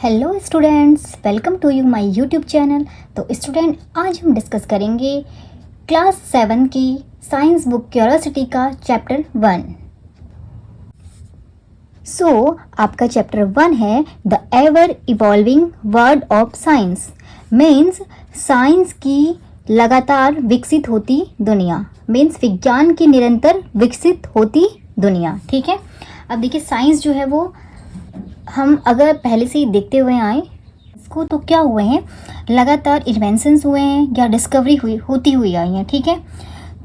Hello students, welcome to you my YouTube channel. तो student, आज हम डिस्कस करेंगे क्लास 7 की साइंस बुक क्यूरोसिटी का चैप्टर 1। आपका चैप्टर 1 है the ever evolving world of science. Means science की लगातार विकसित होती दुनिया, मीन्स विज्ञान की निरंतर विकसित होती दुनिया। ठीक है, अब देखिए साइंस जो है वो हम अगर पहले से ही देखते हुए आए इसको, तो क्या हुए हैं, लगातार इन्वेंशंस हुए हैं या डिस्कवरी होती हुई आई हैं। ठीक है,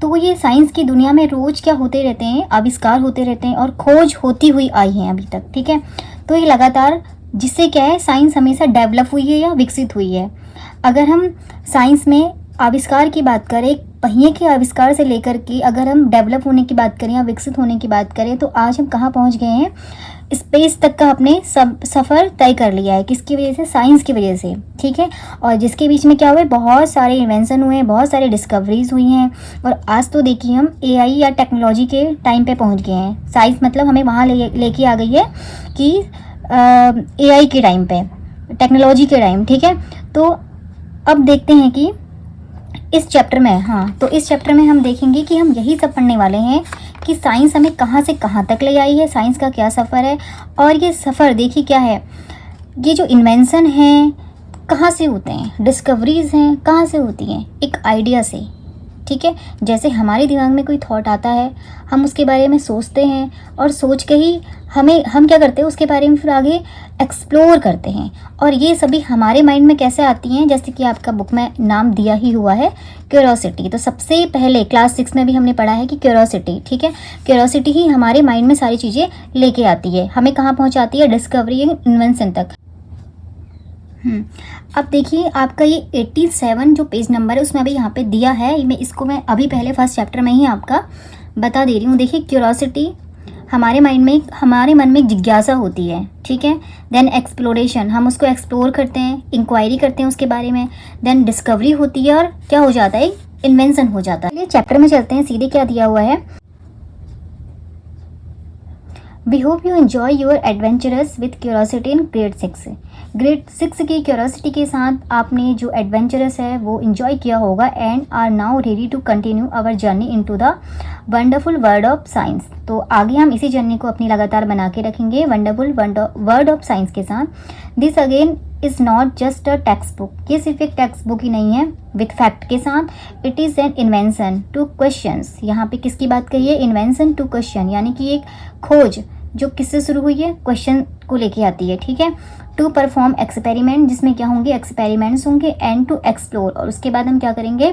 तो ये साइंस की दुनिया में रोज़ क्या होते रहते हैं, आविष्कार होते रहते हैं और खोज होती हुई आई हैं अभी तक। ठीक है, तो ये लगातार, जिससे क्या है, साइंस हमेशा डेवलप हुई है या विकसित हुई है। अगर हम साइंस में आविष्कार की बात करें, पहिए के आविष्कार से लेकर के अगर हम डेवलप होने की बात करें या विकसित होने की बात करें, तो आज हम कहाँ पहुँच गए हैं, स्पेस तक का अपने सब सफ़र तय कर लिया है। किसकी वजह से? साइंस की वजह से। ठीक है, और जिसके बीच में क्या हुआ है, बहुत सारे इन्वेंशन हुए हैं, बहुत सारे डिस्कवरीज हुई हैं। और आज तो देखिए हम एआई या टेक्नोलॉजी के टाइम पे पहुंच गए हैं। साइंस मतलब हमें वहाँ लेके आ गई है कि एआई के टाइम पे, टेक्नोलॉजी के टाइम। ठीक है, तो अब देखते हैं कि इस चैप्टर में, तो इस चैप्टर में हम देखेंगे कि हम यही सब पढ़ने वाले हैं कि साइंस हमें कहाँ से कहाँ तक ले आई है, साइंस का क्या सफ़र है। और ये सफ़र देखिए क्या है, ये जो इन्वेंशन हैं कहाँ से होते हैं, डिस्कवरीज़ हैं कहाँ से होती हैं, एक आइडिया से। ठीक है, जैसे हमारे दिमाग में कोई थॉट आता है, हम उसके बारे में सोचते हैं और सोच के ही हम क्या करते हैं, उसके बारे में फिर आगे एक्सप्लोर करते हैं। और ये सभी हमारे माइंड में कैसे आती हैं, जैसे कि आपका बुक में नाम दिया ही हुआ है, क्यूरोसिटी। तो सबसे पहले क्लास 6 में भी हमने पढ़ा है कि क्यूरोसिटी, ठीक है, क्यूरोसिटी ही हमारे माइंड में सारी चीज़ें लेके आती है, हमें कहाँ पहुँचाती है, डिस्कवरी इन्वेंशन तक। अब देखिए आपका ये 87 जो पेज नंबर है उसमें अभी यहाँ पे दिया है, मैं अभी पहले फर्स्ट चैप्टर में ही आपका बता दे रही हूँ। देखिए क्यूरोसिटी हमारे मन में एक जिज्ञासा होती है। ठीक है, देन एक्सप्लोरेशन, हम उसको एक्सप्लोर करते हैं, इंक्वायरी करते हैं उसके बारे में। देन डिस्कवरी होती है और क्या हो जाता है, इन्वेंशन हो जाता है। चलिए चैप्टर में चलते हैं, सीधे क्या दिया हुआ है। We hope you enjoy your adventures with curiosity in grade 6। Grade 6 की क्यूरोसिटी के साथ आपने जो एडवेंचरस है वो इन्जॉय किया होगा and are now ready to continue our journey into the wonderful world of science. तो आगे हम इसी जर्नी को अपनी लगातार बना के रखेंगे वंडरफुल वर्ल्ड ऑफ साइंस के साथ। This again is not just a text book, ये सिर्फ एक टेक्स्ट बुक ही नहीं है विथ फैक्ट के साथ। It is an invention two questions. यहाँ पे किसकी बात कही है, इन्वेंशन टू क्वेश्चन, यानी कि एक खोज जो किससे शुरू हुई है, क्वेश्चन को लेके आती है। ठीक है, टू परफॉर्म एक्सपेरिमेंट, जिसमें क्या होंगे, एक्सपेरिमेंट्स होंगे। एंड टू एक्सप्लोर, और उसके बाद हम क्या करेंगे,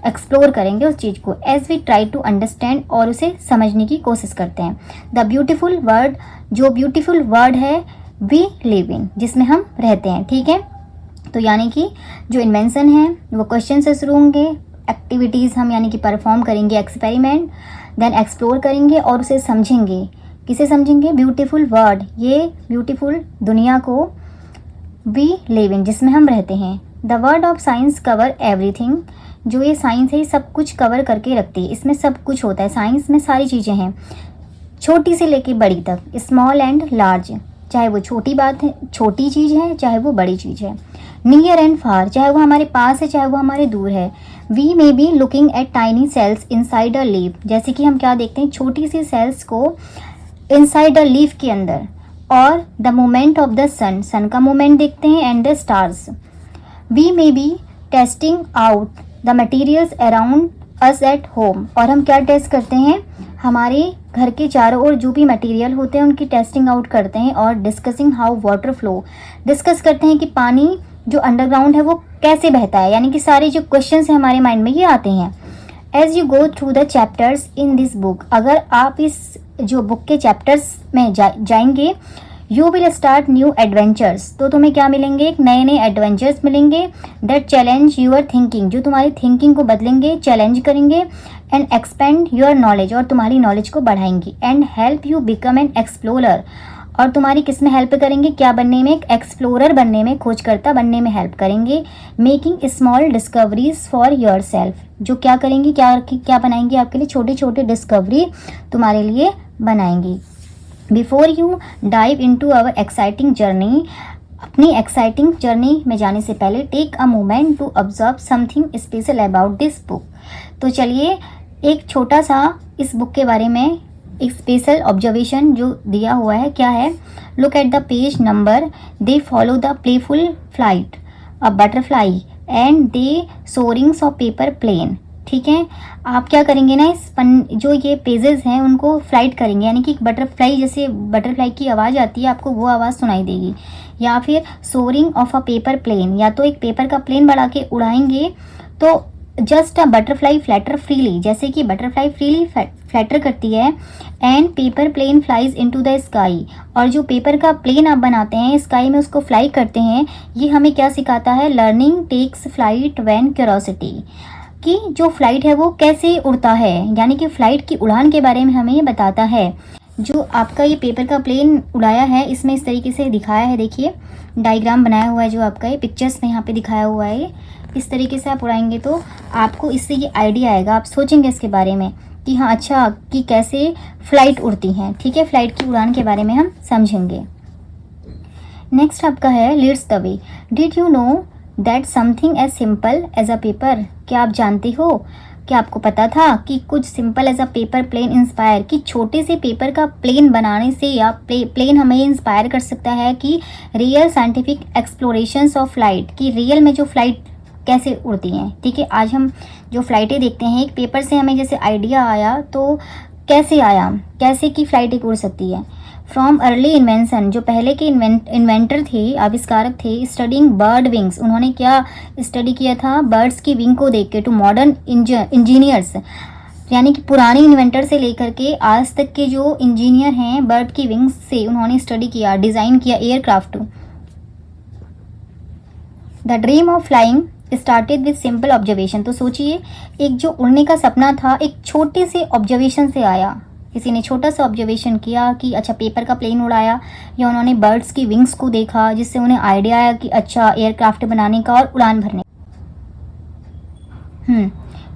एक्सप्लोर करेंगे उस चीज़ को। As we try to understand, और उसे समझने की कोशिश करते हैं। द ब्यूटीफुल वर्ड, जो ब्यूटीफुल वर्ड है, वी लिव इन, जिसमें हम रहते हैं। ठीक है, तो यानी कि जो इन्वेंशन है वो क्वेश्चन से शुरू होंगे, एक्टिविटीज़ हम यानी कि परफॉर्म करेंगे, एक्सपेरिमेंट, देन एक्सप्लोर करेंगे और उसे समझेंगे। किसे समझेंगे, ब्यूटीफुल वर्ड, ये ब्यूटीफुल दुनिया को, वी लिव इन, जिसमें हम रहते हैं। The world of science cover everything, जो ये साइंस है सब कुछ कवर करके रखती है, इसमें सब कुछ होता है। साइंस में सारी चीज़ें हैं, छोटी से लेके बड़ी तक, स्मॉल एंड लार्ज, चाहे वो छोटी बात है, छोटी चीज़ है, चाहे वो बड़ी चीज़ है। नियर एंड फार, चाहे वो हमारे पास है, चाहे वो हमारे दूर है। We may be looking at tiny cells inside a leaf, जैसे कि हम क्या देखते हैं, छोटी सी सेल्स को इनसाइड अ लीफ के अंदर। और the moment of the sun, sun का मोमेंट देखते हैं, and the stars. We may be testing out the materials around us at home, और हम क्या टेस्ट करते हैं, हमारे घर के चारों ओर जो भी मटेरियल होते हैं उनकी टेस्टिंग आउट करते हैं। और discussing how water flow, discuss करते हैं कि पानी जो अंडरग्राउंड है वो कैसे बहता है, यानी कि सारे जो क्वेश्चंस हैं हमारे माइंड में ये आते हैं। As you go through the chapters in this book, अगर आप इस जो बुक के चैप्टर्स में जाएंगे, you will start new adventures, तो तुम्हें क्या मिलेंगे, एक नए नए एडवेंचर्स मिलेंगे। दैट चैलेंज यूर थिंकिंग, जो तुम्हारी थिंकिंग को बदलेंगे, चैलेंज करेंगे। एंड एक्सपेंड योर नॉलेज, और तुम्हारी नॉलेज को बढ़ाएंगी। And help you become an explorer, और तुम्हारी किस में हेल्प करेंगे, क्या बनने में, एक एक्सप्लोरर बनने में, खोजकर्ता बनने में हेल्प करेंगे। Making small discoveries for your self, जो क्या करेंगी, क्या बनाएंगी आपके लिए, छोटे छोटे डिस्कवरी तुम्हारे लिए बनाएंगी। Before you dive into our exciting journey, अपनी एक्साइटिंग जर्नी में जाने से पहले take a moment to observe something special about this book. तो चलिए एक छोटा सा इस बुक के बारे में एक स्पेशल ऑब्जर्वेशन जो दिया हुआ है क्या है। Look at the page number, they follow the playful flight a butterfly and they soarings of paper plane. ठीक है, आप क्या करेंगे ना, इस जो ये पेजेस हैं उनको फ्लाइट करेंगे, यानी कि बटरफ्लाई, जैसे बटरफ्लाई की आवाज़ आती है आपको वो आवाज़ सुनाई देगी, या फिर soaring of a paper plane, या तो एक पेपर का प्लेन बढ़ा के उड़ाएंगे। तो just a butterfly flutter freely, जैसे कि बटरफ्लाई फ्रीली फ्लैटर करती है, and paper plane flies into the sky, और जो पेपर का प्लेन आप बनाते हैं स्काई में उसको फ्लाई करते हैं। ये हमें क्या सिखाता है, learning takes flight when curiosity, कि जो फ्लाइट है वो कैसे उड़ता है, यानी कि फ्लाइट की उड़ान के बारे में हमें ये बताता है। जो आपका ये पेपर का प्लेन उड़ाया है इसमें इस तरीके से दिखाया है, देखिए डायग्राम बनाया हुआ है जो आपका ये पिक्चर्स में यहाँ पे दिखाया हुआ है। इस तरीके से आप उड़ाएंगे तो आपको इससे ये आइडिया आएगा, आप सोचेंगे इसके बारे में कि हाँ अच्छा कि कैसे फ्लाइट उड़ती हैं। ठीक है, फ्लाइट की उड़ान के बारे में हम समझेंगे। नेक्स्ट आपका है leads the way. Did you know that something as simple as a paper, क्या आप जानते हो, क्या आपको पता था कि कुछ simple as a paper plane inspire, कि छोटे से पेपर का प्लेन बनाने से या प्लेन हमें इंस्पायर कर सकता है कि real scientific explorations of flight, कि रियल में जो फ्लाइट कैसे उड़ती हैं। ठीक है, आज हम जो फ्लाइटें देखते हैं एक पेपर से हमें जैसे आइडिया आया तो कैसे आया, कैसे की फ्लाइट एक उड़ सकती है। फ्रॉम अर्ली इन्वेंशन, जो पहले के इन्वेंटर थे, आविष्कारक थे, स्टडिंग बर्ड विंग्स, उन्होंने क्या स्टडी किया था, बर्ड्स की विंग को देख के, टू मॉडर्न इंजीनियर्स, यानी कि पुराने इन्वेंटर से लेकर के आज तक के जो इंजीनियर हैं बर्ड की विंग्स से उन्होंने स्टडी किया, डिज़ाइन किया aircraft. The dream of flying started with simple observation, तो सोचिए एक जो उड़ने का सपना था एक छोटे से ऑब्जर्वेशन से आया, किसी ने छोटा सा ऑब्जर्वेशन किया कि अच्छा पेपर का प्लेन उड़ाया, या उन्होंने बर्ड्स की विंग्स को देखा जिससे उन्हें आइडिया आया कि अच्छा एयरक्राफ्ट बनाने का और उड़ान भरने।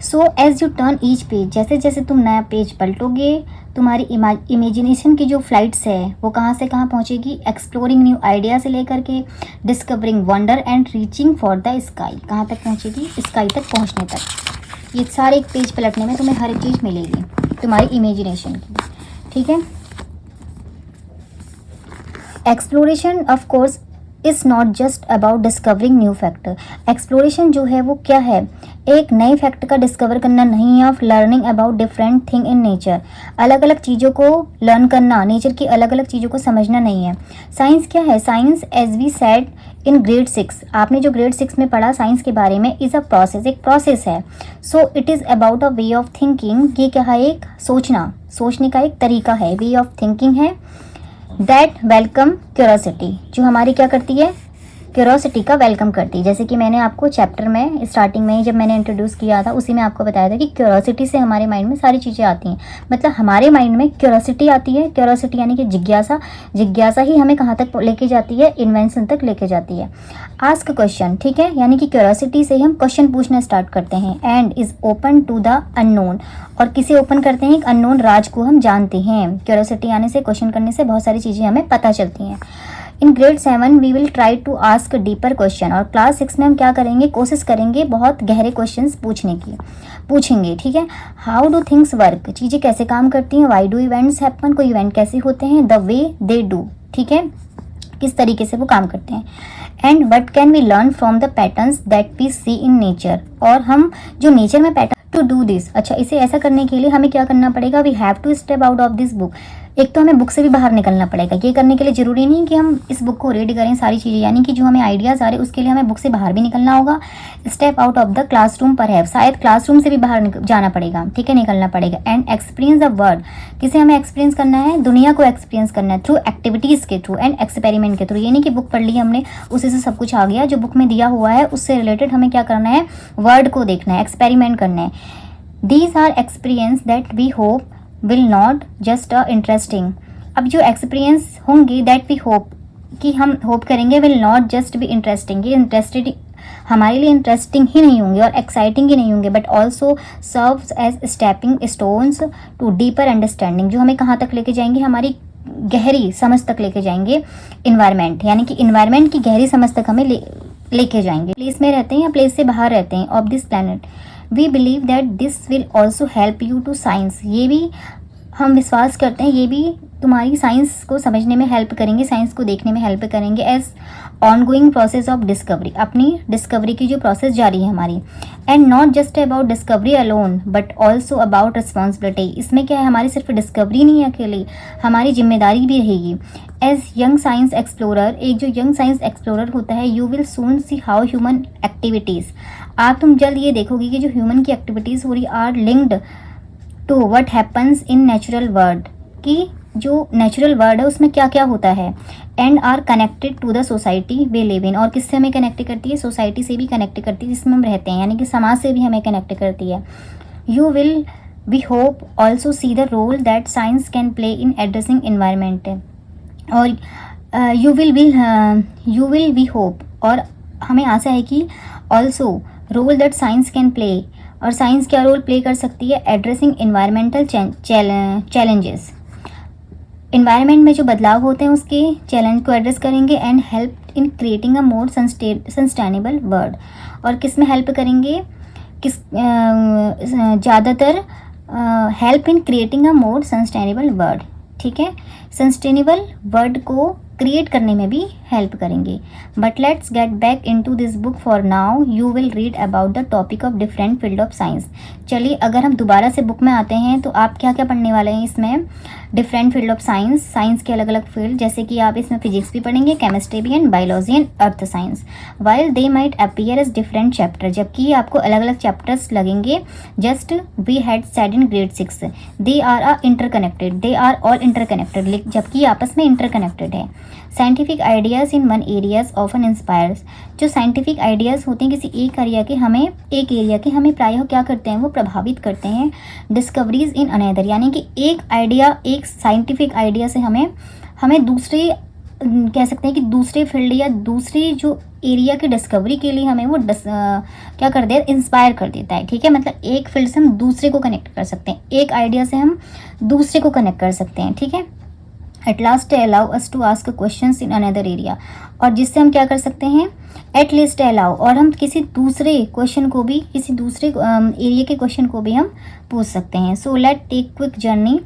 So as you turn each page, जैसे जैसे तुम नया पेज पलटोगे तुम्हारी इमेजिनेशन की जो फ्लाइट्स है वो कहाँ से कहाँ पहुँचेगी, एक्सप्लोरिंग न्यू आइडिया से लेकर के discovering wonder and reaching for the sky, कहाँ तक पहुँचेगी, स्काई तक पहुँचने तक। ये सारे एक पेज पलटने में तुम्हें हर एक चीज़ मिलेगी तुम्हारी इमेजिनेशन की। ठीक है, exploration of course is not just about discovering new fact. Exploration जो है वो क्या है, एक नए फैक्ट का डिस्कवर करना नहीं है, of learning about different thing in nature, अलग अलग चीज़ों को लर्न करना, नेचर की अलग अलग चीज़ों को समझना नहीं है। साइंस क्या है, science as we said in grade 6, आपने जो ग्रेड 6 में पढ़ा साइंस के बारे में, इज़ अ प्रोसेस, एक प्रोसेस है। So it is about a way of thinking, ये क्या है, एक सोचना, सोचने का एक तरीका है, वे ऑफ थिंकिंग है। दैट वेलकम क्यूरोसिटी, जो हमारी क्या करती है, क्यूरोसिटी का वेलकम करती है। जैसे कि मैंने आपको चैप्टर में स्टार्टिंग में जब मैंने इंट्रोड्यूस किया था उसी में आपको बताया था कि क्यूरोसिटी से हमारे माइंड में सारी चीज़ें आती हैं, मतलब हमारे माइंड में क्यूरोसिटी आती है। क्यूरोसिटी यानी कि जिज्ञासा, जिज्ञासा ही हमें कहाँ तक लेके जाती है, इन्वेंशन तक लेके जाती है। आस्क क्वेश्चन, ठीक है, यानी कि क्यूरोसिटी से हम क्वेश्चन पूछना स्टार्ट करते हैं। And is open to the unknown, और किसे ओपन करते हैं, एक अननोन राज को हम जानते हैं। क्यूरोसिटी आने से, क्वेश्चन करने से बहुत सारी चीज़ें हमें पता चलती हैं। In grade 7 we will try to ask deeper question, और क्लास 6 में हम क्या करेंगे, कोशिश करेंगे बहुत गहरे क्वेश्चंस पूछेंगे। ठीक है, हाउ डू थिंग्स वर्क, चीज़ें कैसे काम करती हैं, वाई डू इवेंट्स हैपन, कोई इवेंट कैसे होते हैं, द वे दे डू, ठीक है, किस तरीके से वो काम करते हैं। And what can we learn from the patterns that we see in nature, और हम जो नेचर में पैटर्न टू डू दिस, अच्छा इसे ऐसा करने के लिए हमें क्या करना पड़ेगा, we have to step out of this book, एक तो हमें बुक से भी बाहर निकलना पड़ेगा। ये करने के लिए ज़रूरी नहीं कि हम इस बुक को रीड करें सारी चीज़ें, यानी कि जो हमें आइडियाज़ आ रहे हैं उसके लिए हमें बुक से बाहर भी निकलना होगा। Step out of the classroom पर है, शायद क्लासरूम से भी बाहर जाना पड़ेगा, ठीक है, निकलना पड़ेगा। एंड एक्सपीरियंस द वर्ल्ड, किसे हमें एक्सपीरियंस करना है, दुनिया को एक्सपीरियंस करना है, थ्रू एक्टिविटीज़ के थ्रू एंड एक्सपेरिमेंट के थ्रू। ये नहीं कि बुक पढ़ ली हमने उसी से सब कुछ आ गया, जो बुक में दिया हुआ है उससे रिलेटेड हमें क्या करना है, वर्ल्ड को देखना है, एक्सपेरिमेंट करना है। These are experience that we hope will not just interesting, अब जो एक्सपीरियंस होंगे दैट वी होप, कि हम होप करेंगे, will not just be interesting, ये इंटरेस्टेड हमारे लिए इंटरेस्टिंग ही नहीं होंगे और एक्साइटिंग ही नहीं होंगे, but also serves as stepping stones to deeper understanding, जो हमें कहाँ तक लेके जाएंगे, हमारी गहरी समझ तक लेके जाएंगे इन्वायरमेंट, यानी कि इन्वायरमेंट की गहरी समझ तक हमें लेके जाएंगे। प्लेस में रहते हैं या प्लेस से बाहर रहते हैं of this planet, we believe that this will also help you to science, ये भी हम विश्वास करते हैं ये भी तुम्हारी साइंस को समझने में हेल्प करेंगे, साइंस को देखने में हेल्प करेंगे। As ongoing process of discovery, अपनी डिस्कवरी की जो प्रोसेस जारी है हमारी। And not just about discovery alone but also about responsibility, इसमें क्या है हमारी सिर्फ डिस्कवरी नहीं है अकेली, हमारी जिम्मेदारी भी रहेगी। एज यंग साइंस एक्सप्लोरर, एक जो यंग साइंस एक्सप्लोरर होता है, you will soon see how human activities, तुम जल्द ये देखोगे कि जो ह्यूमन की एक्टिविटीज़ हो रही are linked to what happens in natural world, कि जो नेचुरल वर्ल्ड है उसमें क्या क्या होता है। And are connected to the society we live in, और किससे हमें कनेक्ट करती है, सोसाइटी से भी कनेक्ट करती है जिसमें हम रहते हैं, यानी कि समाज से भी हमें कनेक्ट करती है। You will we hope also see the role that science can play in addressing environment, और यू विल वी होप, और हमें आशा है कि also role that science can play, और साइंस क्या रोल प्ले कर सकती है एड्रेसिंग इन्वायरमेंटल चैलेंजेस, इन्वायरमेंट में जो बदलाव होते हैं उसके चैलेंज को एड्रेस करेंगे। And help in creating a more sustainable world, और किस में हेल्प करेंगे, किस ज़्यादातर help in creating a more sustainable world, ठीक है, सस्टेनेबल वर्ल्ड को क्रिएट करने में भी हेल्प करेंगे। But let's get back into this book, for now you will read about the topic of different field of science. चलिए अगर हम दोबारा से बुक में आते हैं तो आप क्या क्या पढ़ने वाले हैं इसमें, different field of science, science के अलग अलग फील्ड, जैसे कि आप इसमें फिजिक्स भी पढ़ेंगे, केमिस्ट्री भी, and biology and earth science. While they might appear as different chapter, जबकि आपको अलग अलग चैप्टर्स लगेंगे, just we had said in grade 6 they are interconnected, they are all interconnected, जबकि आपस में इंटरकनेक्टेड है। Scientific ideas in one areas often inspires, जो साइंटिफिक आइडियाज़ होते हैं किसी एक एरिया के हमें प्रायः क्या करते हैं, वो प्रभावित करते हैं। डिस्कवरीज इन अनदर, यानी कि एक आइडिया, एक साइंटिफिक आइडिया से हमें दूसरे कह सकते हैं कि दूसरे फील्ड या दूसरी जो एरिया की डिस्कवरी के लिए हमें वो क्या कर दे, इंस्पायर कर देता है, ठीक है। मतलब एक फील्ड से हम दूसरे को कनेक्ट कर सकते हैं, एक आइडिया से हम दूसरे को कनेक्ट कर सकते हैं, ठीक है। At last allow us to ask questions in another area, और जिससे हम क्या कर सकते हैं, एट लीस्ट अलाउ, और हम किसी दूसरे क्वेश्चन को भी, किसी दूसरे एरिया के क्वेश्चन को भी हम पूछ सकते हैं। So let take quick journey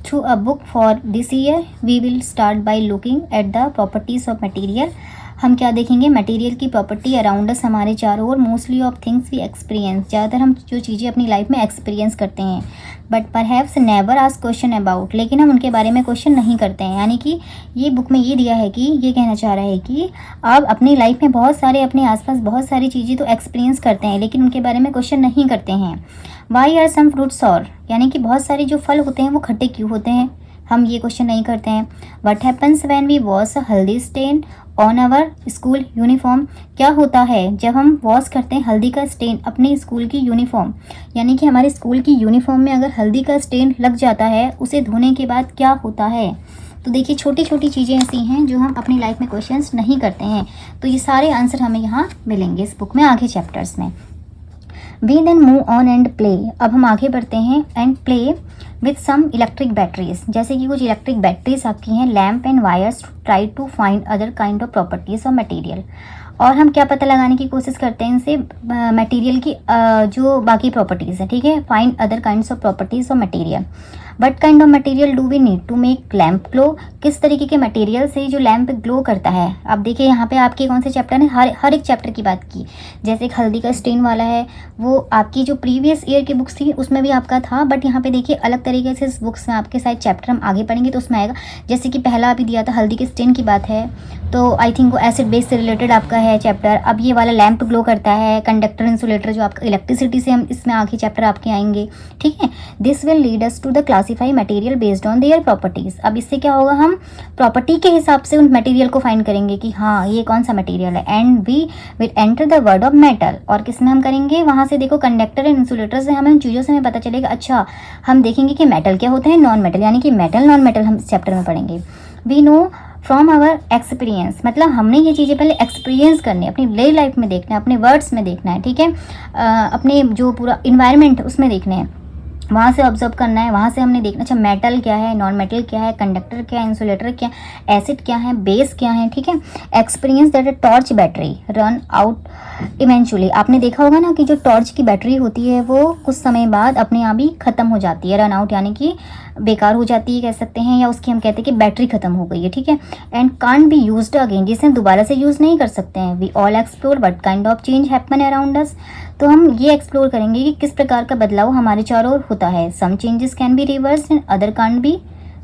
through a book for this year. We will start by looking at the properties of material. हम क्या देखेंगे, मटेरियल की प्रॉपर्टी अराउंड अस, हमारे चारों ओर। Mostly of things we experience, ज़्यादातर हम जो चीज़ें अपनी लाइफ में एक्सपीरियंस करते हैं, but perhaps never ask question about, लेकिन हम उनके बारे में क्वेश्चन नहीं करते हैं। यानी कि ये बुक में ये दिया है कि ये कहना चाह रहा है कि आप अपनी लाइफ में बहुत सारे, अपने आसपास बहुत सारी चीज़ें तो एक्सपीरियंस करते हैं, लेकिन उनके बारे में क्वेश्चन नहीं करते हैं। Why are some fruits sour, यानी कि बहुत सारे जो फल होते हैं वो खट्टे क्यों होते हैं, हम ये क्वेश्चन नहीं करते हैं। What happens when we wash a haldi stain on our school uniform, क्या होता है जब हम वॉश करते हैं हल्दी का स्टेन अपने स्कूल की यूनिफॉर्म, यानी कि हमारे स्कूल की यूनिफॉर्म में अगर हल्दी का स्टेन लग जाता है, उसे धोने के बाद क्या होता है। तो देखिए छोटी छोटी चीज़ें ऐसी हैं जो हम अपनी लाइफ में क्वेश्चंस नहीं करते हैं, तो ये सारे आंसर हमें यहाँ मिलेंगे इस बुक में आगे चैप्टर्स में। We then move on and play, अब हम आगे बढ़ते हैं and play with some electric batteries, जैसे कि कुछ इलेक्ट्रिक बैटरीज आपकी हैं, lamp and wires, try to find other kind of properties of material, और हम क्या पता लगाने की कोशिश करते हैं इनसे मटेरियल की जो बाकी प्रॉपर्टीज़ है, ठीक है। Find other kinds of properties of material. What kind of material do we need to make lamp glow, किस तरीके के मटेरियल से जो लैम्प ग्लो करता है। अब देखिए यहाँ पे आपके कौन से चैप्टर ने हर एक चैप्टर की बात की, जैसे एक हल्दी का स्टेन वाला है, वो आपकी जो प्रीवियस ईयर की बुक्स थी उसमें भी आपका था, बट यहाँ पे देखिए अलग तरीके से इस बुक्स में आपके साथ चैप्टर हम आगे पढ़ेंगे तो उसमें आएगा। जैसे कि पहला अभी दिया था हल्दी के स्टेन की बात है, तो आई थिंक वो एसिड बेस से रिलेटेड आपका है चैप्टर। अब ये वाला लैम्प ग्लो करता है, कंडक्टर इंसुलेटर जो आपका इलेक्ट्रिसिटी से, हम इसमें आगे चैप्टर आपके आएंगे, ठीक है। This will lead us to the classify material based on their properties. अब इससे क्या होगा, हम प्रॉपर्टी के हिसाब से उन मटेरियल को फाइंड करेंगे कि हाँ ये कौन सा मटेरियल है। And we will enter the world of metal, और किस में हम करेंगे, वहाँ से देखो कंडक्टर एंड इंसुलेटर से हमें उन चीज़ों से हमें पता चलेगा। अच्छा हम देखेंगे कि मेटल क्या होता है, नॉन मेटल, यानी कि मेटल नॉन मेटल हम इस चैप्टर में पढ़ेंगे। We know from our experience, मतलब हमने ये चीज़ें पहले एक्सपीरियंस करनी है, अपनी डेली लाइफ में देखना है, अपने वर्ड्स में देखना है, ठीक है, अपने जो पूरा इन्वायरमेंट उसमें देखना है। वहाँ से ऑब्जर्व करना है, वहाँ से हमने देखना अच्छा मेटल क्या है, नॉन मेटल क्या है, कंडक्टर क्या है, इंसुलेटर क्या है, एसिड क्या है, बेस क्या है, ठीक है। Experience that a torch battery run out eventually. आपने देखा होगा ना कि जो टॉर्च की बैटरी होती है वो कुछ समय बाद अपने आप ही ख़त्म हो जाती है, रन आउट यानी कि बेकार हो जाती है कह सकते हैं, या उसकी हम कहते हैं कि बैटरी ख़त्म हो गई है, ठीक है। And can't be used again, जिसे हम दोबारा से यूज़ नहीं कर सकते हैं। We all explore what kind of change happen around us. तो हम ये एक्सप्लोर करेंगे कि किस प्रकार का बदलाव हमारे चारों ओर होता है। Some changes can be reverse and other can't be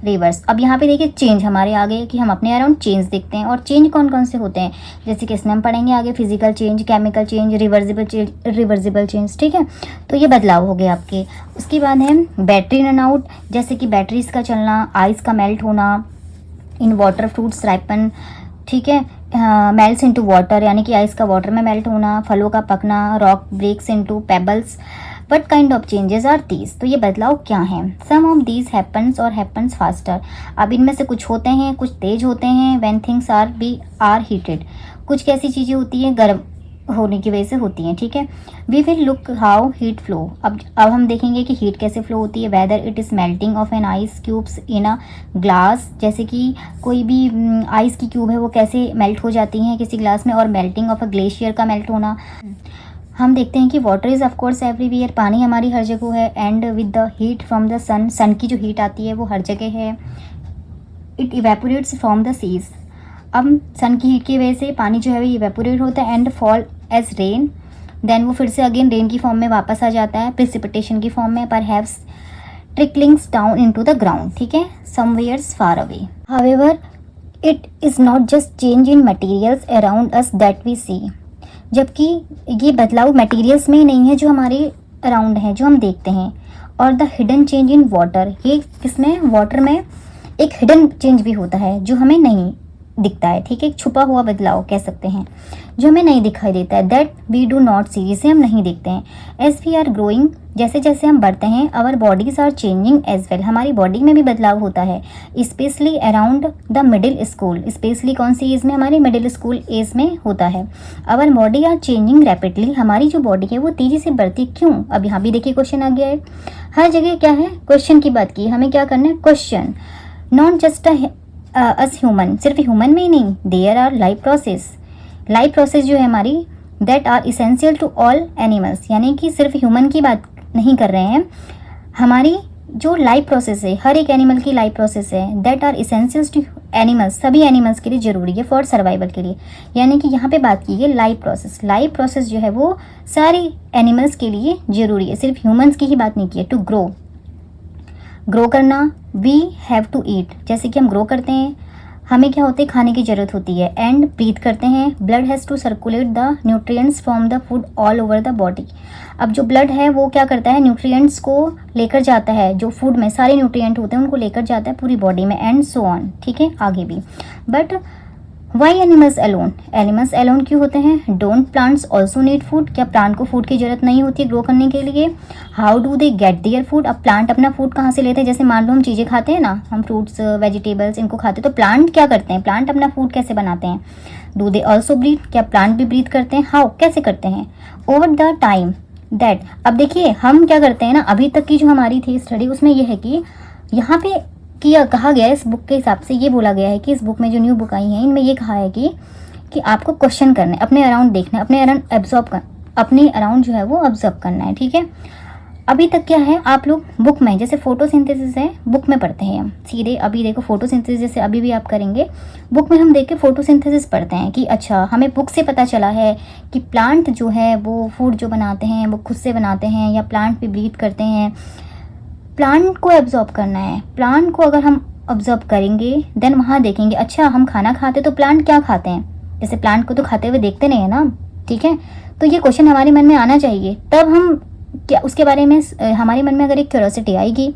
reverse. अब यहाँ पे देखिए चेंज हमारे आगे कि हम अपने अराउंड चेंज देखते हैं, और चेंज कौन कौन से होते हैं जैसे कि इसमें हम पढ़ेंगे आगे, physical change, chemical change, reversible change, ठीक है। तो ये बदलाव हो गए आपके। उसके बाद है बैटरी रन आउट, जैसे कि बैटरीज का चलना, आइस का मेल्ट होना, इन वाटर फ्रूट्स राइपन, ठीक है, मेल्ट्स इनटू वाटर यानी कि आइस का वाटर में मेल्ट होना, फलों का पकना, rock breaks into pebbles. What kind of changes are these, तो ये बदलाव क्या हैं। सम ऑफ दीज हैपन्स और हैपन्स फास्टर। अब इनमें से कुछ होते हैं, कुछ तेज होते हैं। व्हेन थिंग्स आर हीटेड, कुछ कैसी चीज़ें होती हैं गर्म होने की वजह से होती हैं, ठीक है। We will look how heat flow. अब हम देखेंगे कि हीट कैसे फ्लो होती है। Whether it is melting of an ice cubes in a glass, जैसे कि कोई भी आइस की क्यूब है वो कैसे मेल्ट हो जाती हैं किसी ग्लास में, और मेल्टिंग ऑफ अ ग्लेशियर का मेल्ट होना। हम देखते हैं कि वाटर इज़ ऑफकोर्स एवरीवेयर, पानी हमारी हर जगह है। And with the heat from the sun, sun की जो हीट आती है वो हर जगह है। It evaporates from the seas. अब सन की हीट की वजह से पानी जो है वो इवेपोरेट होता है and fall as rain, then वो फिर से अगेन रेन की फॉर्म में वापस आ जाता है, प्रिसिपिटेशन की फॉर्म में, पर haves tricklings down into the ground, ठीक है, somewheres far away. However it is not just change in materials around us that we see, जबकि ये बदलाव मटेरियल्स में ही नहीं है जो हमारे अराउंड हैं, जो हम देखते हैं। और the hidden change in water, ये किसमें, वाटर में एक हिडन चेंज भी होता है जो हमें नहीं दिखता है, ठीक है, एक छुपा हुआ बदलाव कह सकते हैं जो हमें नहीं दिखाई देता है। दैट वी डू नॉट सी, जिसे हम नहीं देखते हैं। एज वी आर ग्रोइंग, जैसे जैसे हम बढ़ते हैं, our bodies are changing as well, हमारी बॉडी में भी बदलाव होता है। Specially around the middle school, specially कौन सी एज में, हमारी मिडिल स्कूल एज में होता है। Our body are changing rapidly, हमारी जो बॉडी है वो तेज़ी से बढ़ती क्यों। अब यहाँ भी देखिए क्वेश्चन आ गया है, हर जगह क्या है, क्वेश्चन की बात की, हमें क्या करना है, question. Not just us human, सिर्फ ह्यूमन में ही नहीं, देयर आर लाइफ प्रोसेस जो है हमारी, that are essential to all animals, यानी कि सिर्फ ह्यूमन की बात नहीं कर रहे हैं, हमारी जो लाइफ प्रोसेस है, हर एक एनिमल की लाइफ प्रोसेस है, that are essentials to animals, सभी एनिमल्स के लिए ज़रूरी है फॉर सर्वाइवल के लिए। यानी कि यहाँ पे बात की है लाइफ प्रोसेस जो है वो सारी एनिमल्स के लिए ज़रूरी है, सिर्फ ह्यूमंस की ही बात नहीं की है। टू ग्रो करना, वी हैव टू ईट, जैसे कि हम ग्रो करते हैं हमें क्या होते है, खाने की ज़रूरत होती है। एंड ब्रीथ करते हैं, blood has to circulate the nutrients from the food all over the body. अब जो ब्लड है वो क्या करता है, न्यूट्रिएंट्स को लेकर जाता है, जो फूड में सारे न्यूट्रिएंट होते हैं उनको लेकर जाता है पूरी बॉडी में, एंड सो ऑन, ठीक है, आगे भी। बट वाई एनिमल्स एलोन क्यों होते हैं। Don't plants also need food, क्या प्लांट को फूड की जरूरत नहीं होती ग्रो करने के लिए। How do they get their food, अब प्लांट अपना फूड कहाँ से लेते हैं, जैसे मान लो हम चीज़ें खाते हैं ना, हम फ्रूट्स वेजिटेबल्स इनको खाते हैं, तो प्लांट क्या करते हैं, प्लांट अपना फूड कैसे बनाते हैं। डू दे ऑल्सो ब्रीथ, क्या प्लांट भी ब्रीथ करते हैं, हाउ, कैसे करते हैं। ओवर द टाइम दैट, अब देखिए हम क्या करते हैं ना, अभी तक की जो हमारी थी स्टडी उसमें यह है कि यहाँ पे कहा गया है, इस बुक के हिसाब से ये बोला गया है कि इस बुक में जो न्यू बुक आई है इनमें ये कहा है कि आपको क्वेश्चन करना है, अपने अराउंड देखना है, अपने अराउंड अपने अराउंड जो है वो ऑब्जर्व करना है, ठीक है। अभी तक क्या है, आप लोग बुक में जैसे फोटोसिंथेसिस है बुक में पढ़ते हैं हम सीधे, अभी देखो फोटोसिंथेसिस जैसे अभी भी आप करेंगे, बुक में हम देख के फोटोसिंथेसिस पढ़ते हैं कि अच्छा हमें बुक से पता चला है कि प्लांट जो है वो फूड जो बनाते हैं वो खुद से बनाते हैं, या प्लांट भी ब्रीथ करते हैं। प्लांट को ऑब्जर्व करना है, प्लांट को अगर हम ऑब्जर्व करेंगे देन वहाँ देखेंगे अच्छा हम खाना खाते तो प्लांट क्या खाते हैं, जैसे प्लांट को तो खाते हुए देखते नहीं है ना, ठीक है। तो ये क्वेश्चन हमारे मन में आना चाहिए, तब हम क्या उसके बारे में हमारे मन में अगर एक क्यूरियोसिटी आएगी,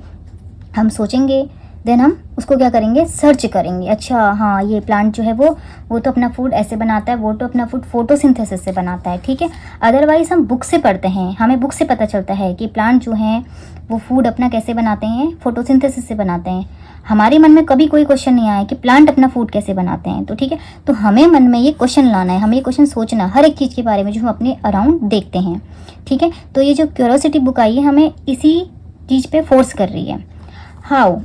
हम सोचेंगे, देन हम उसको क्या करेंगे, सर्च करेंगे, अच्छा हाँ ये प्लांट जो है वो तो अपना फूड ऐसे बनाता है, वो तो अपना फूड फोटोसिंथेसिस से बनाता है, ठीक है। अदरवाइज हम बुक से पढ़ते हैं, हमें बुक से पता चलता है कि प्लांट जो हैं वो फूड अपना कैसे बनाते हैं, फोटोसिंथेसिस से बनाते हैं। हमारे मन में कभी कोई क्वेश्चन नहीं आया कि प्लांट अपना फूड कैसे बनाते हैं, तो ठीक है। तो हमें मन में ये क्वेश्चन लाना है, हमें ये क्वेश्चन सोचना हर एक चीज़ के बारे में जो हम अपने अराउंड देखते हैं, ठीक है। तो ये जो क्यूरियोसिटी बुक आई है हमें इसी चीज़ पे फोर्स कर रही है। हाउ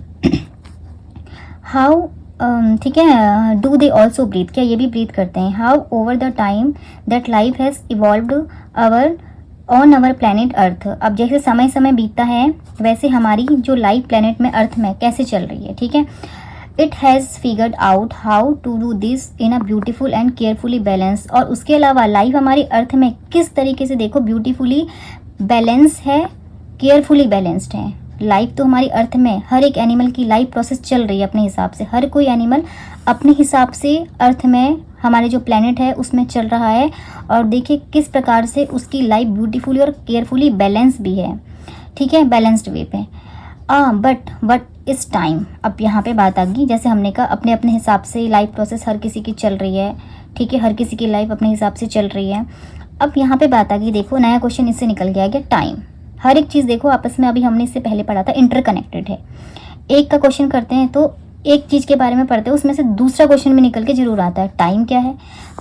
हाउ ठीक है, डू दे ऑल्सो ब्रीथ, क्या ये भी ब्रीथ करते हैं? How over the time that life has evolved our on our planet Earth, अब जैसे समय समय बीतता है वैसे हमारी जो लाइफ प्लैनेट में अर्थ में कैसे चल रही है, ठीक है। It has figured out how to do this in a beautiful and carefully balance, और उसके अलावा लाइफ हमारी अर्थ में किस तरीके से देखो ब्यूटीफुली बैलेंस है, केयरफुली बैलेंस्ड है। लाइफ तो हमारी अर्थ में हर एक एनिमल की लाइफ प्रोसेस चल रही है अपने हिसाब से, हर कोई एनिमल अपने हिसाब से अर्थ में हमारे जो प्लेनेट है उसमें चल रहा है, और देखिए किस प्रकार से उसकी लाइफ ब्यूटीफुली और केयरफुली बैलेंस भी है, ठीक है, बैलेंस्ड वे पे। बट इस टाइम, अब यहाँ पे बात आ गई, जैसे हमने कहा अपने अपने हिसाब से लाइफ प्रोसेस हर किसी की चल रही है, ठीक है, हर किसी की लाइफ अपने हिसाब से चल रही है। अब यहाँ पे बात आ गई, देखो नया क्वेश्चन इससे निकल गया कि टाइम, हर एक चीज़ देखो आपस में, अभी हमने इससे पहले पढ़ा था, इंटरकनेक्टेड है। एक का क्वेश्चन करते हैं तो एक चीज़ के बारे में पढ़ते हैं, उसमें से दूसरा क्वेश्चन भी निकल के जरूर आता है। टाइम क्या है?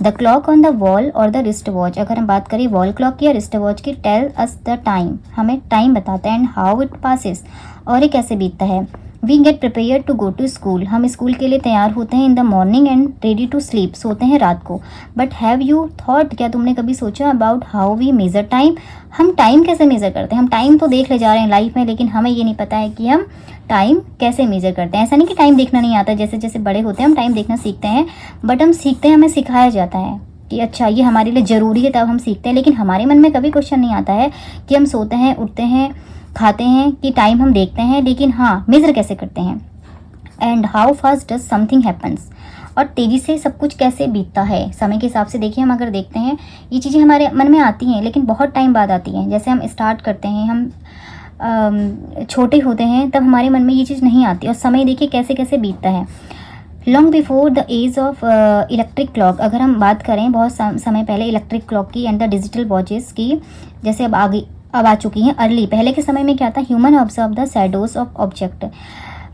The clock on the wall और द रिस्ट वॉच, अगर हम बात करें वॉल क्लॉक की या रिस्ट वॉच की, टेल अस द टाइम, हमें टाइम बताता है, एंड हाउ इट पासिस, और ये कैसे बीतता है। We get prepare to go to school, हम स्कूल के लिए तैयार होते हैं in the morning and ready to sleep, सोते हैं रात को। बट हैव यू थॉट, क्या तुमने कभी सोचा about how we measure time, हम टाइम कैसे मेज़र करते हैं? हम टाइम तो देख ले जा रहे हैं लाइफ में, लेकिन हमें ये नहीं पता है कि हम टाइम कैसे मेज़र करते हैं। ऐसा नहीं कि टाइम देखना नहीं आता, जैसे जैसे बड़े होते हैं हम टाइम देखना सीखते हैं, बट हम सीखते हैं, हमें सिखाया जाता है कि अच्छा ये हमारे लिए ज़रूरी है, तब हम सीखते हैं। लेकिन हमारे मन में कभी क्वेश्चन नहीं आता है कि हम सोते हैं, उठते हैं, खाते हैं, कि टाइम हम देखते हैं, लेकिन हाँ मेज़र कैसे करते हैं। And how fast does something happens, और तेज़ी से सब कुछ कैसे बीतता है समय के हिसाब से। देखिए हम अगर देखते हैं ये चीज़ें हमारे मन में आती हैं, लेकिन बहुत टाइम बाद आती हैं। जैसे हम स्टार्ट करते हैं, हम छोटे होते हैं, तब हमारे मन में ये चीज़ नहीं आती, और समय देखिए कैसे कैसे बीतता है। Long before the age of electric clock, अगर हम बात करें बहुत समय पहले इलेक्ट्रिक क्लॉक की एंड द डिजिटल वॉचेस की, जैसे अब आ चुकी हैं अर्ली, पहले के समय में क्या था, human observe the shadows of object,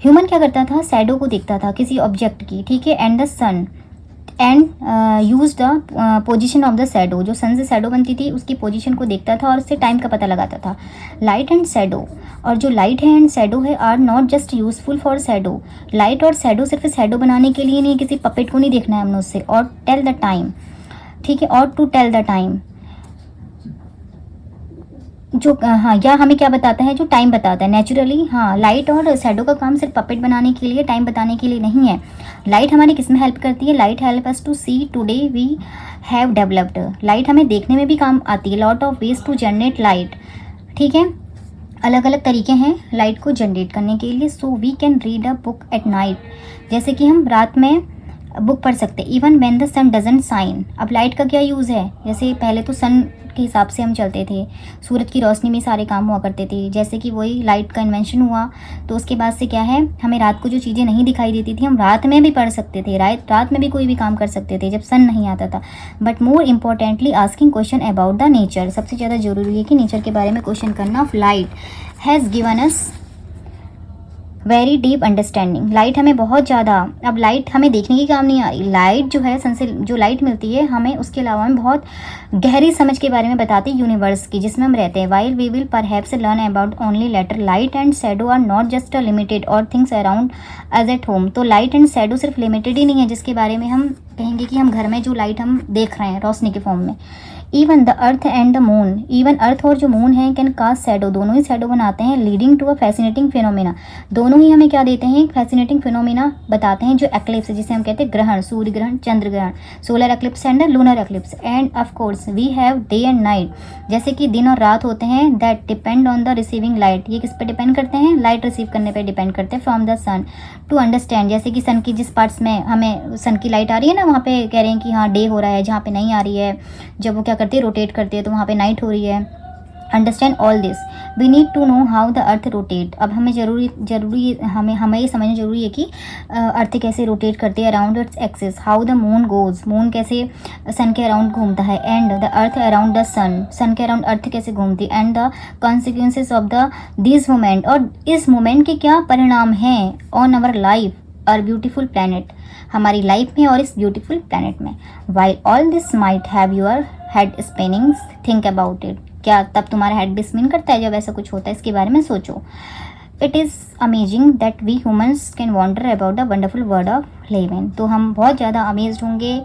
human क्या करता था, शैडो को देखता था किसी ऑब्जेक्ट की, ठीक है, and the sun and use the position of the shadow, जो सन से शैडो बनती थी उसकी पोजीशन को देखता था और उससे टाइम का पता लगाता था। लाइट एंड शैडो, और जो लाइट है एंड शैडो है are not just useful for shadow, light और शैडो सिर्फ शैडो बनाने के लिए नहीं, किसी पपेट को नहीं देखना है हमने उससे। और टेल द टाइम, ठीक है, और टू टेल द टाइम, जो हाँ, या हमें क्या बताता है, जो टाइम बताता है नेचुरली। हाँ, लाइट और शैडो का काम सिर्फ पपेट बनाने के लिए, टाइम बताने के लिए नहीं है। लाइट हमारी किस में हेल्प करती है? Light help us to see today we have developed, light हमें देखने में भी काम आती है। Lot of ways to generate light, ठीक है, अलग अलग तरीके हैं लाइट को जनरेट करने के लिए। So we can read a book at night, जैसे कि हम रात में बुक पढ़ सकते हैं। Even when the sun doesn't shine, अब लाइट का क्या यूज़ है, जैसे पहले तो सन के हिसाब से हम चलते थे, सूरज की रोशनी में सारे काम हुआ करते थे, जैसे कि वही लाइट का इन्वेंशन हुआ तो उसके बाद से क्या है, हमें रात को जो चीज़ें नहीं दिखाई देती थी हम रात में भी पढ़ सकते थे, रात में भी कोई भी काम कर सकते थे जब सन नहीं आता था। But more importantly asking question about the nature, सबसे ज़्यादा ज़रूरी है कि नेचर के बारे में क्वेश्चन करना। Of light has given us very deep understanding, light हमें बहुत ज़्यादा, अब लाइट हमें देखने की काम नहीं आ रही, लाइट जो है सन से जो लाइट मिलती है हमें, उसके अलावा हमें बहुत गहरी समझ के बारे में बताती है यूनिवर्स की जिसमें हम रहते हैं। While we will perhaps learn about only later, light and shadow are not just limited और things around as at home, तो लाइट एंड शैडो सिर्फ लिमिटेड ही नहीं है जिसके बारे में हम कहेंगे कि हम घर में जो लाइट हम देख रहे हैं रोशनी के फॉर्म में। Even the Earth and the moon, even Earth और जो मून है कैन कास्ट शैडो, दोनों ही शैडो बनाते हैं। Leading to a fascinating phenomena, दोनों ही हमें क्या देते हैं, फैसिनेटिंग फिनोमिना बताते हैं, जो एक्लिप्स जिसे हम कहते हैं ग्रहण, सूर्य ग्रहण, चंद्र ग्रहण, solar eclipse and lunar eclipse. And of course we have day and night, जैसे कि दिन और रात होते हैं। That depend on the receiving light, ये किस पे डिपेंड करते हैं, लाइट रिसीव करने पे डिपेंड करते हैं from the sun. To understand, जैसे कि सन की जिस पार्ट्स में हमें सन की लाइट आ रही है ना, वहाँ पे कह रहे हैं कि हाँ डे हो रहा है, जहाँ पे नहीं आ रही है, जब वो क्या करती है रोटेट करती है तो वहाँ पे नाइट हो रही है। Understand all this, we need to know how the earth rotate, अब हमें जरूरी हमें ये समझना जरूरी है कि अर्थ कैसे रोटेट करती है around its axis. How the moon goes, moon कैसे सन के अराउंड घूमता है। And the Earth around the sun, sun के अराउंड अर्थ कैसे घूमती है। And the consequences of the this moment, और इस मोमेंट के क्या परिणाम हैं ऑन अवर लाइफ और ब्यूटीफुल प्लैनेट, हमारी लाइफ में और इस ब्यूटीफुल प्लैनेट में। While all this might have your head spinning, think about it, क्या तब तुम्हारा हेड भी स्पिन करता है जब ऐसा कुछ होता है? इसके बारे में सोचो। It is amazing that we humans can wonder about the wonderful world of living. तो हम बहुत ज़्यादा अमेज्ड होंगे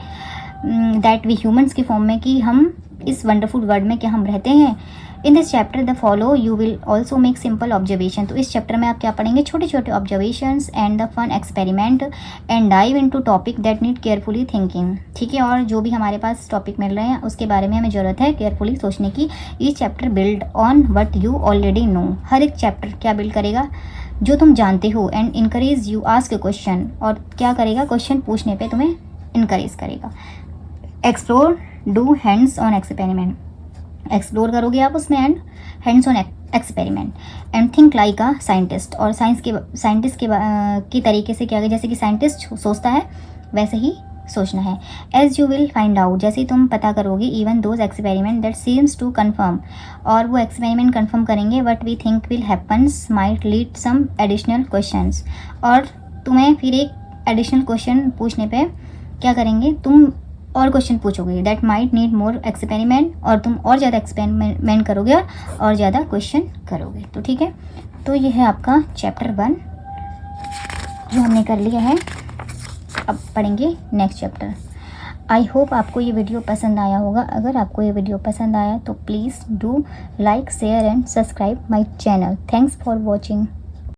दैट वी ह्यूमन्स की फॉर्म में कि हम इस वंडरफुल वर्ल्ड में क्या हम रहते हैं। In this chapter the follow you will also make simple observation. तो इस चैप्टर में आप क्या पढ़ेंगे? छोटे छोटे observations and the fun experiment and dive into topic that need carefully thinking. ठीक है, और जो भी हमारे पास टॉपिक मिल रहे हैं उसके बारे में हमें ज़रूरत है केयरफुली सोचने की। ये chapter build on what you already know. हर एक चैप्टर क्या बिल्ड करेगा? जो तुम जानते हो। And encourage you ask question, और क्या करेगा? क्वेश्चन पूछने पे तुम्हें इनकरेज करेगा। Explore do hands on experiment. Explore करोगे आप उसमें and hands on experiment and think like a scientist. और साइंटिस्ट के तरीके से क्या, जैसे कि साइंटिस्ट सोचता है वैसे ही सोचना है। As you will find out, जैसे ही तुम पता करोगे, even those experiment that seems to confirm, और वो एक्सपेरिमेंट कन्फर्म करेंगे what we think will happens might lead some additional questions. और तुम्हें फिर एक एडिशनल क्वेश्चन पूछने पे क्या करेंगे? तुम और क्वेश्चन पूछोगे that might need more experiment, और तुम और ज़्यादा एक्सपेरिमेंट करोगे और ज़्यादा क्वेश्चन करोगे। तो ठीक है, तो ये है आपका चैप्टर 1 जो हमने कर लिया है। अब पढ़ेंगे नेक्स्ट चैप्टर। आई होप आपको ये वीडियो पसंद आया होगा। अगर आपको ये वीडियो पसंद आया तो please do like, share and subscribe my channel. Thanks for watching.